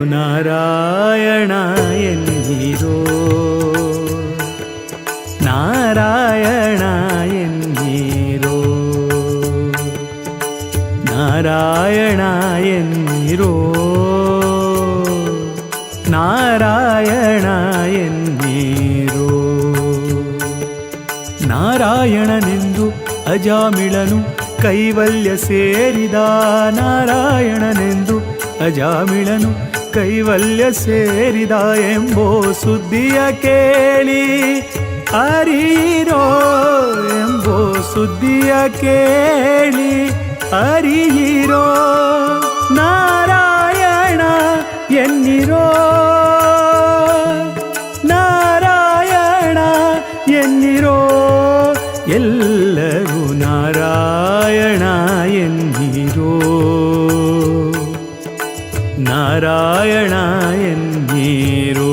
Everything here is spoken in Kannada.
ನಾರಾಯಣ ಎನ್ನಿರೋ ನಾರಾಯಣ ಎನ್ನಿರೋ ನಾರಾಯಣ ಎನ್ನಿರೋ ನಾರಾಯಣ ಎನ್ನಿರೋ ನಾರಾಯಣನೆಂದು ಅಜಾಮಿಳನು ಕೈವಲ್ಯ ಸೇರಿದ ನಾರಾಯಣನೆಂದು ಅಜಾಮಿಳನು ಕೈವಲ್ಯ ಸೇರಿದ ಎಂಬೋ ಸುದ್ದಿಯ ಕೇಳಿ ಅರಿಯಿರೋ ಎಂಬೋ ಸುದ್ದಿಯ ಕೇಳಿ ಅರಿಯಿರೋ ನಾರಾಯಣ ಎನ್ನಿರೋ ನಾರಾಯಣ ಎನ್ನಿರೋ ಎಲ್ಲರೂ ನಾರಾಯಣ ಎನ್ನಿರೋ ನಾರಾಯಣ ಎನ್ನಿರೋ